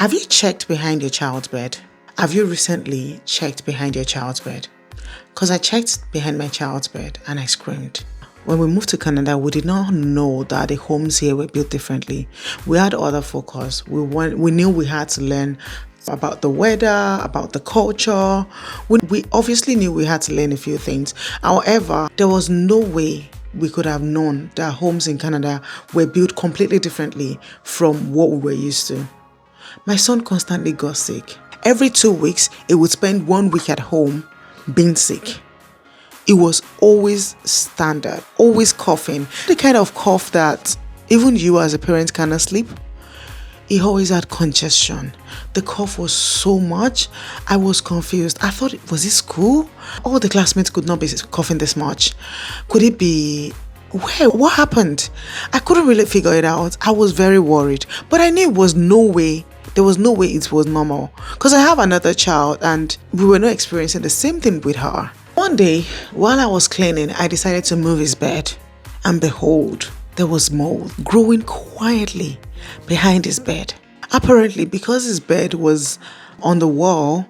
Have you checked behind your child's bed? Have you recently checked behind your child's bed? Because I checked behind my child's bed and I screamed. When we moved to Canada, we did not know that the homes here were built differently. We had other focus. We knew we had to learn about the weather, about the culture. We obviously knew we had to learn a few things. However, there was no way we could have known that homes in Canada were built completely differently from what we were used to. My son constantly got sick. Every 2 weeks, he would spend 1 week at home being sick. It was always standard, always coughing. The kind of cough that even you as a parent cannot sleep. He always had congestion. The cough was so much, I was confused. I thought, was it school? All the classmates could not be coughing this much. Could it be, what happened? I couldn't really figure it out. I was very worried, but I knew there was no way it was normal. Because I have another child and we were not experiencing the same thing with her. One day, while I was cleaning, I decided to move his bed. And behold, there was mold growing quietly behind his bed. Apparently, because his bed was on the wall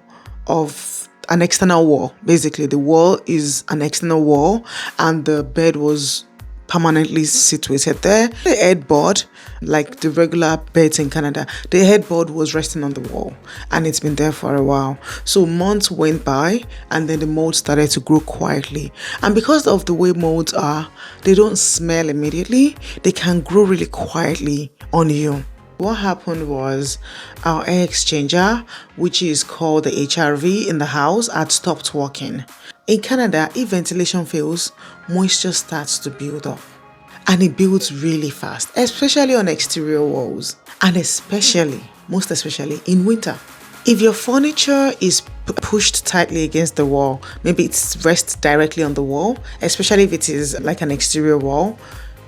of an external wall. Basically, the wall is an external wall and the bed was permanently situated there. The headboard, like the regular beds in Canada, the headboard was resting on the wall and it's been there for a while. So months went by and then the mold started to grow quietly. And because of the way molds are, they don't smell immediately. They can grow really quietly on you. What happened was our air exchanger, which is called the HRV in the house, had stopped working. In Canada, if ventilation fails, moisture starts to build up. And it builds really fast, especially on exterior walls. And most especially in winter. If your furniture is pushed tightly against the wall, maybe it rests directly on the wall, especially if it is like an exterior wall,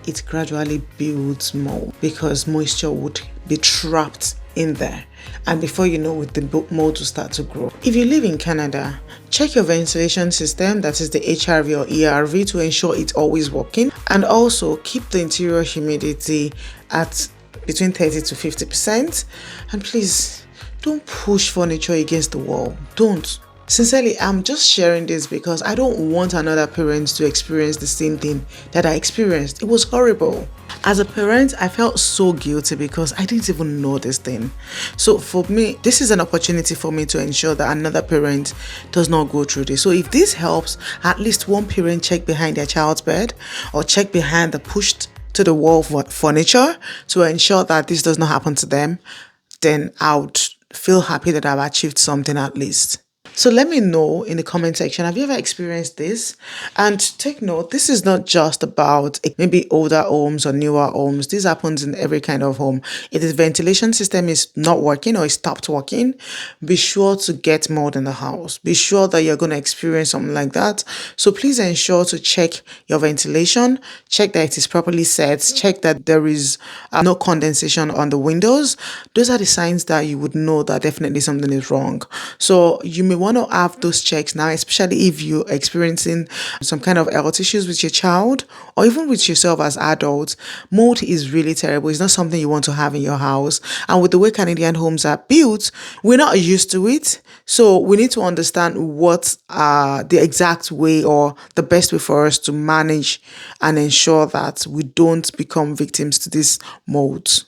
it gradually builds mold because moisture would be trapped in there, and before you know it, the mold will start to grow. If you live in Canada, check your ventilation system, that is the HRV or ERV, to ensure it's always working, and also keep the interior humidity at between 30 to 50%. And please don't push furniture against the wall. Don't. Sincerely, I'm just sharing this because I don't want another parent to experience the same thing that I experienced. It was horrible. As a parent, I felt so guilty because I didn't even know this thing. So for me, this is an opportunity for me to ensure that another parent does not go through this. So if this helps, at least one parent check behind their child's bed or check behind the pushed to the wall furniture to ensure that this does not happen to them, then I would feel happy that I've achieved something at least. So let me know in the comment section, have you ever experienced this? And take note, this is not just about maybe older homes or newer homes. This happens in every kind of home. If the ventilation system is not working or it stopped working, be sure to get mold in the house. Be sure that you're going to experience something like that. So please ensure to check your ventilation, check that it is properly set, check that there is no condensation on the windows. Those are the signs that you would know that definitely something is wrong. So you may want to have those checks now, especially if you're experiencing some kind of health issues with your child or even with yourself as adults. Mold is really terrible. It's not something you want to have in your house. And with the way Canadian homes are built, we're not used to it. So we need to understand what the exact way or the best way for us to manage and ensure that we don't become victims to these molds.